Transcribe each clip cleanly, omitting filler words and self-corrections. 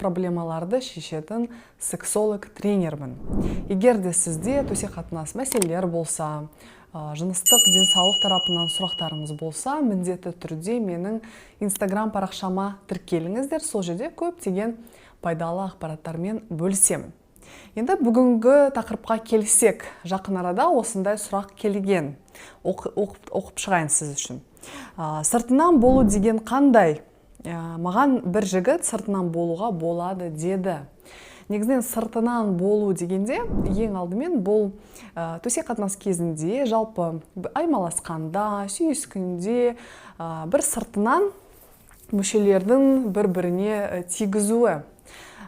проблемаларды шешетін сексолог тренермін. Егер де сізде төсек қатынас мәселелер болса, жыныстық денсаулық тарапынан сұрақтарыңыз болса, міндетті түрде менің Instagram парақшама тіркеліңіздер. Сол жерде көптеген пайдалы ақпараттармен бөлісемін. Енді бүгінгі тақырыпқа келсек, жақын арада осындай сұрақ келген. Оқып шығайын сіз үшін. Сыртынан болу деген қандай? Маған бір жігіт сыртынан болуға болады деді. Негізінен сыртынан болу дегенде, ең алдымен бұл төсек қатынас кезінде, жалпы аймаласқанда, сүйіскенде бір сыртынан мүшелердің бір-біріне тигізуі.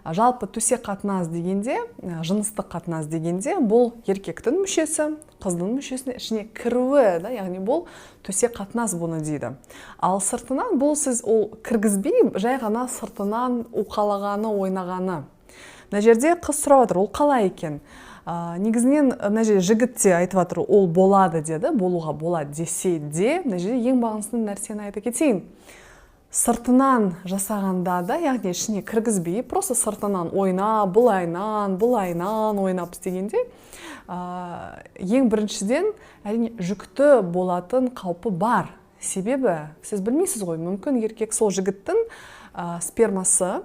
Жалпы төсек қатынас дегенде, жыныстық қатынас дегенде, бұл еркектің мүшесі, қыздың мүшесіне ішіне кіруі, яғни бұл төсек қатынас бұны дейді. Ал сыртынан бұл сіз ол кіргізбей, жай ғана сыртынан уқалағаны, ойнағаны. Мына жерде қыз сұрап отыр, ол қалай екен? Негізінен мына жерде жігіт те айтып отыр, ол болады деді, болуға болады десе де, мына жерде ең бағынсын нәрсені айта кетейін. Сыртынан жасағанда да, яғни ішіне кіргізбей, просто сыртынан ойнап, бұлайнан ойнап істегенде, ең біріншіден әрине жүкті болатын қаупі бар. Себебі, сіз білмейсіз ғой, мүмкін еркек сол жігіттің спермасы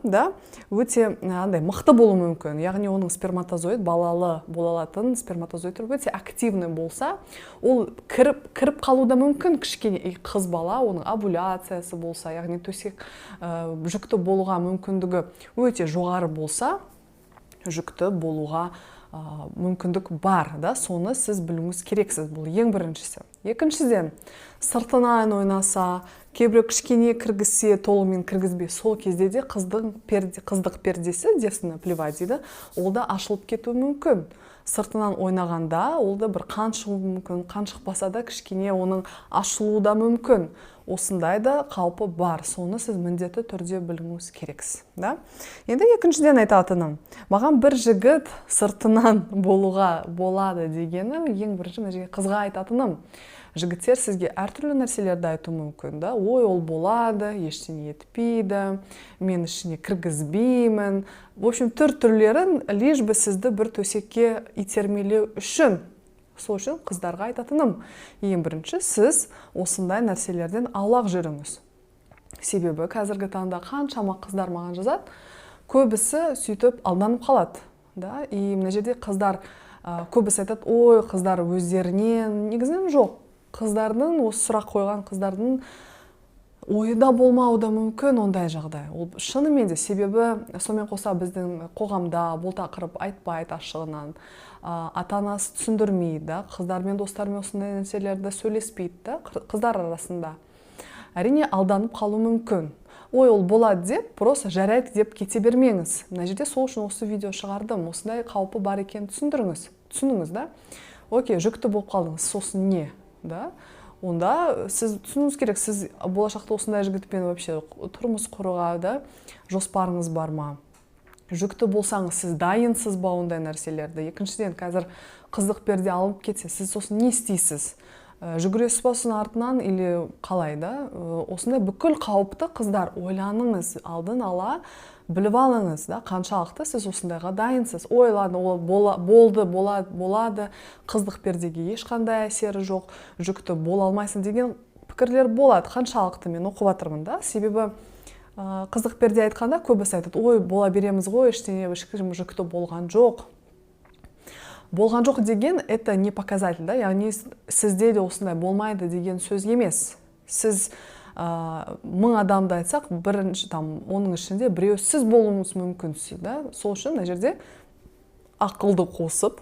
өте мықты болуы мүмкін. Яғни оның сперматозоид, балалы болалатын сперматозоид өте активный болса, ол кіріп қалуда мүмкін кішкене қыз бала, оның овуляциясы болса, яғни төсек жүкті болуға мүмкіндігі өте жоғары болса, жүкті болуға мүмкіндік бар, соны сіз білуіңіз керексіз, бұл ең біріншісі. Екіншіден, сыртынан ойнаса, кейбір кішкене кіргізсе, толымен кіргізбей, сол кезде де қыздық пердесі, девственно плевать дейді, ол да ашылып кетуі мүмкін. Сыртынан ойнағанда, ол да бір қан шығуы мүмкін, қан шықпаса да кішкене оның ашылуы да мүмкін. Осындай да қаупі бар, соны сіз міндетті түрде білуіңіз керексіз. Енді екіншіден айтатыным, маған бір жігіт сыртынан болуға болады дегені, ең бірінші қызға айтатыным. Жігіттер сізге әртүрлі нәрселерді айту мүмкін. Ой, ол болады, ештеңе етпейді, мен ішіне кіргізбеймін. В общем, түрлерін лишь бы сізді бір төсекке итермелеу үшін. Сол үшін қыздарға айтатыным. Ең бірінші, сіз осындай нәрселерден аулақ жүріңіз. Себебі қазіргі таңда қаншама қыздар маған жазады, көбісі сөйтіп алданып қалады. И мына жерде қыздар көбісі айтады, ой, қыздар өздерінен, негізінен жоқ. Қыздардың, осы сұрақ қойған қыздардың ойда болмауы да мүмкін ондай жағдай. Ол шынымен де, себебі сонымен қоса біздің қоғамда бұл тақырып айтпайды ашығынан, ата-анасы түсіндірмейді, қыздармен, достармен осындай нәрселерді сөйлеспейді, қыздар арасында. Әрине алданып қалу мүмкін. Ой, ол болады деп, просто жарайды деп кете бермеңіз. Мына жерде сол үшін осы видео шығардым. Осындай қаупі бар екенін түсініңіз, Окей, жүкті болып қалдыңыз, сосын не? Онда сіз түсінуіңіз керек, сіз болашақта осындай жігітпен вообще тұрмыс құруға жоспарыңыз бар ма? Жүкті болсаңыз, сіз дайынсыз ба ондай нәрселерді? Екіншіден, қазір қыздық перде алып кетсе, сіз сосын не істейсіз? Жүгіресіз ба сосын артынан или қалай? Осындай бүкіл қауіпті қыздар ойланыңыз, алдын ала біліп алыңыз, қаншалықты сіз осындайға дайынсыз. Ой, ладно, ол болады, қыздық пердеге ешқандай әсері жоқ, жүкті бола алмайсың деген пікірлер болады. Қаншалықты мен оқып жатырмын, себебі қыздық перде айтқанда көбісі айтады, ой, бола береміз ғой, ештеңе жүкті болған жоқ. Болған жоқ деген, это не показатель, яғни сізде де осындай болмайды деген сөз емес. Сіз 1000 адамды айтсақ, оның ішінде біреу сіз болуыңыз мүмкін. Сол үшін мына жерде ақылды қосып,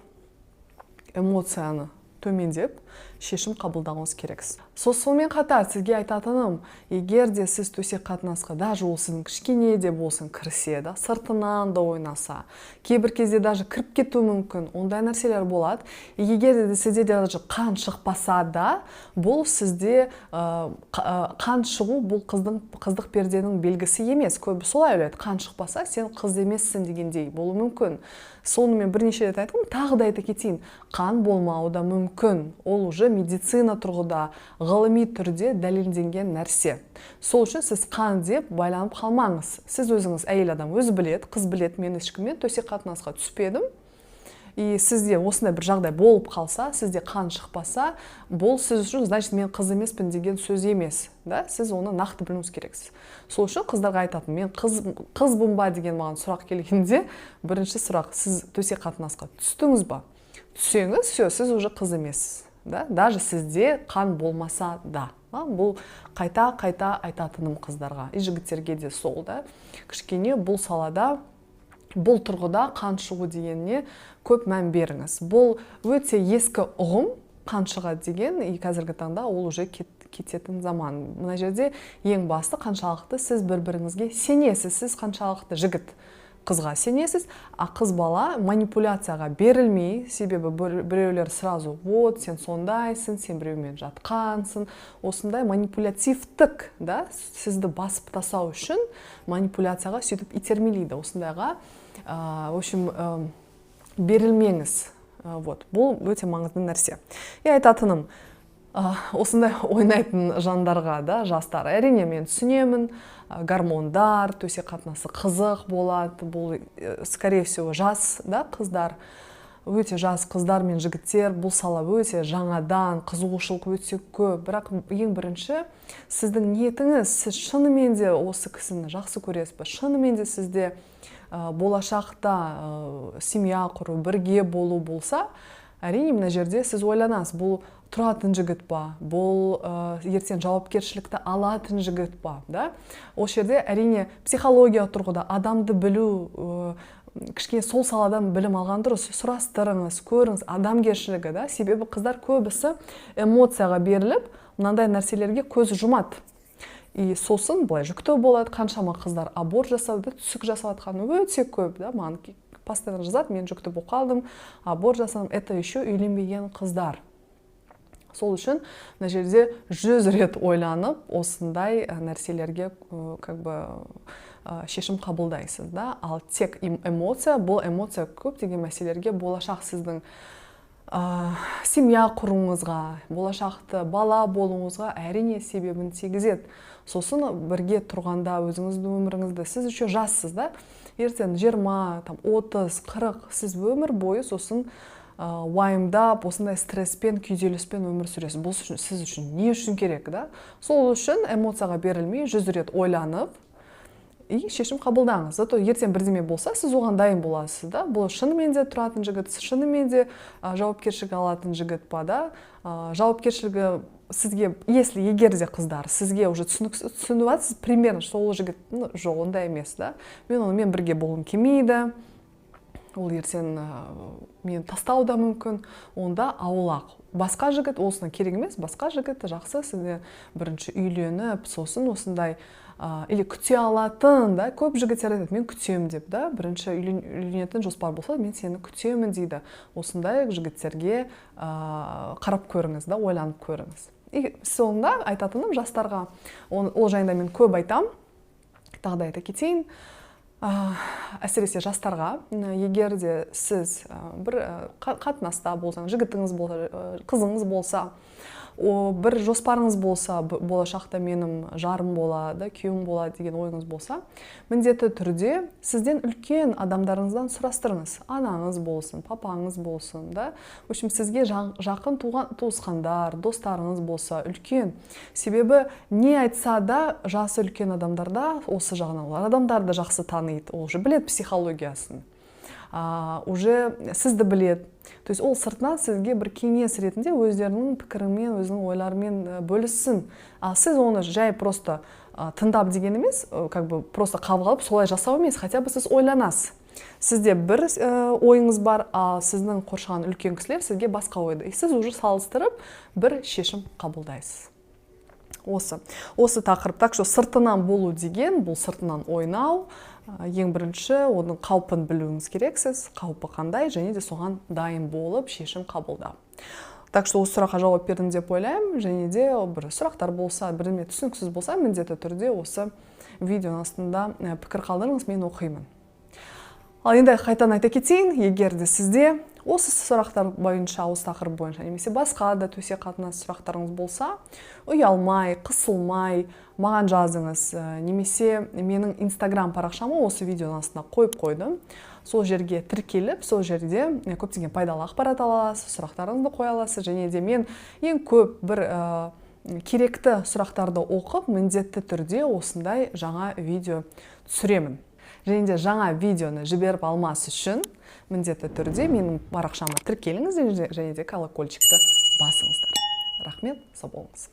эмоцияны төмендеп, шешім қабылдауыңыз керексіз. Сонымен қатар сізге айтатыным, егер де сіз төсек қатынасқа, даже ол сіздің кішкене де болсын кірсе, сыртынан да ойнаса, кейбір кезде даже кіріп кетуі мүмкін, ондай нәрселер болады. Егер де сізде даже қан шықпаса да, бұл сізде қан шығу бұл қыздық перденің белгісі емес. Көбі солай ойлайды, қан шықпаса, сен қыз емессің дегендей болуы мүмкін. Соны мен бірнеше рет айттым, тағы да айта кетейін, қан болмауы да мүмкін. Ол уже уже медицина тұрғыда, ғылыми түрде дәлелденген нәрсе. Сол үшін сіз қан деп байланып қалмаңыз. Сіз өзіңіз әйел адам өзі біледі, қыз біледі, мен ешкіммен төсек қатынасқа түспедім. И сізде осындай бір жағдай болып қалса, сізде қан шықпаса, бұл сіз үшін, значит, мен қыз емеспін деген сөз емес. Да? Сіз оны нақты білуіңіз керексіз. Сол үшін қыздарға айтатын, мен қызбын ба деген маған сұрақ келгенде, бірінші сұрақ, сіз төсек қатынасқа түстіңіз ба? Түссеңіз, все, сіз уже қыз емессіз. Да? Даже сізде қан болмаса да. Бұл қайта айтатыным қыздарға. И жігіттерге де сол, да? Кішкене бұл салада, бұл тұрғыда қан шығу дегеніне көп мән беріңіз. Бұл өте ескі ұғым, қан шығады деген, и қазіргі таңда ол уже кететін заман. Мына жерде ең басты қаншалықты сіз бір-біріңізге сенесіз, сіз қаншалықты жігіт қызға сенесіз, а қыз бала манипуляцияға берілмей, себебі біреулер сразу, вот, сен сондайсың, сен біреумен жатқансың, осындай манипулятивтік, да, сізді басып тастау үшін манипуляцияға сөйтіп итермелейді. Осындайға, в общем, берілмеңіз. Вот, бұл өте маңызды нәрсе. И айтатыным, осындай ойнайтын жандарға, да, жастар, әрине мен түсінемін, гормондар, төсек қатынасы қызық болады, бұл, скорее всего, жас, да, қыздар, өте жас қыздар мен жігіттер, бұл сала өте жаңадан, қызығушылық өте көп, бірақ ең бірінші, сіздің ниетіңіз, сіз шынымен де осы кісіні жақсы көресіз бе, шынымен де сізде болашақта семья құру, бірге болу болса, әрине мына жерде сіз ойланасыз, бұл тұратын жігіт па, бұл ертең жауапкершілікті алатын жігіт па, да? Ол жерде әрине психология тұрғыда адамды білу, кішкене сол саладан білім алған дұрыс, сұрастырыңыз, көріңіз, адамгершілігі, да? Себебі қыздар көбісі эмоцияға беріліп, мынандай нәрселерге көз жұмады. И сосын былай жүкті болады, қаншама қыздар аборт жасауды, түсік жасап жатқаны өте көп, да? Маған постоянно жазады, мен жүкті болып қалдым, аборт жасадым, это еще үйленбеген қыздар. Сол үшін мына жерде 100 рет ойланып, осындай нәрселерге как бы шешім қабылдайсыз, да? Ал тек эмоция, бұл эмоция көп деген мәселелерге болашақ сіздің семья құруыңызға, болашақты бала болуыңызға әрине себебін тигізеді. Сосын бірге тұрғанда өзіңіздің өміріңізді, сіз еще жассыз, да? Ертең 20, 30, 40, сіз өмір бойы сосын уайымдап, осындай стресспен, күйзеліспен өмір сүресіз. Бұл сіз үшін не үшін керек, да? Сол үшін эмоцияға берілмей 100 рет ойланып, и шешім қабылдаңыз. Зато ертең бірдеме болса, сіз оған дайын боласыз, да? Бұл шынымен де тұратын жігіт, шынымен де жауапкершілік алатын жігіт па, да? Жауапкершілігі сізге, если егер де қыздар, сізге уже түсініп атсыз, примерно, что ол жігіт, жоқ, ондай емес, да? Мен онымен бірге болғым келмейді, ол ертең мен тастау да мүмкін, онда аулақ. Басқа жігіт, осына керек емес, басқа жігіт жақсы, сізде бірінші үйленіп, сосын осындай или күте алатын, да, көп жігіттер айтады, мен күтемін деп, да, бірінші үйленетін жоспар болса, мен сені күтемін дейді. Осындай жігіттерге қарап көріңіз, да, ойланып көріңіз. И соңында айтатыным жастарға, ол жайында мен көп айтам, тағы да айта кетейін, әсіресе жастарға, егер де сіз бір қатынаста болсаңыз, жігітіңіз болса, қызыңыз болса, бір жоспарыңыз болса, болашақта менің жарым болады, күйеуім болады деген ойыңыз болса, міндетті түрде сізден үлкен адамдарыңыздан сұрастырыңыз. Анаңыз болсын, папаңыз болсын, да? В общем, сізге жақын туысқандар, достарыңыз болса, үлкен. Себебі не айтса да, жасы үлкен адамдарда осы жағынан олар адамдарды жақсы таниды, ол уже білет психологиясын. Уже сізді білет. То есть ол сыртынан сізге бір кеңес ретінде өздерінің пікірімен, өзінің ойларымен бөліссін. Сіз оны жай просто тыңдап деген емес, как бы просто қабыл алып солай жасау емес, хотя бы сіз ойланасыз. Сізде бір ойыңыз бар, а сіздің қоршаған үлкен кісілер сізге басқа ойды. Сіз уже салыстырып бір шешім қабылдайсыз. Осы тақырып. Так что сыртынан болу деген, бұл сыртынан ойнау. Ең бірінші, оның қаупын білуіңіз керексіз, қаупы қандай, және де соған дайын болып шешім қабылдау. Так что осы сұраққа жауап бердім деп ойлаймын, және де бір сұрақтар болса, бірдеме түсініксіз болса, міндетті түрде осы видеоның астында пікір қалдырыңыз, мен оқимын. Ал енді қайтан айта кетейін, егер де сізде осы сұрақтар бойынша, осы тақырып бойынша немесе басқа да төсек қатынас сұрақтарыңыз болса, ұялмай, қысылмай маған жазыңыз, немесе менің инстаграм парақшамы осы видеоның астына қойып қойдым. Сол жерге тіркеліп, сол жерде көптеген пайдалы ақпарат аласыз, сұрақтарыңызды қоя аласыз, және де мен ең көп бір керекті сұрақтарды оқып, міндетті түрде осындай жаңа видео түсіремін. Және де жаңа видеоны жіберіп алмас үшін міндетті түрде менің парақшама тіркеліңіз және де колокольчикті басыңыздар. Рахмет, сау болыңыз.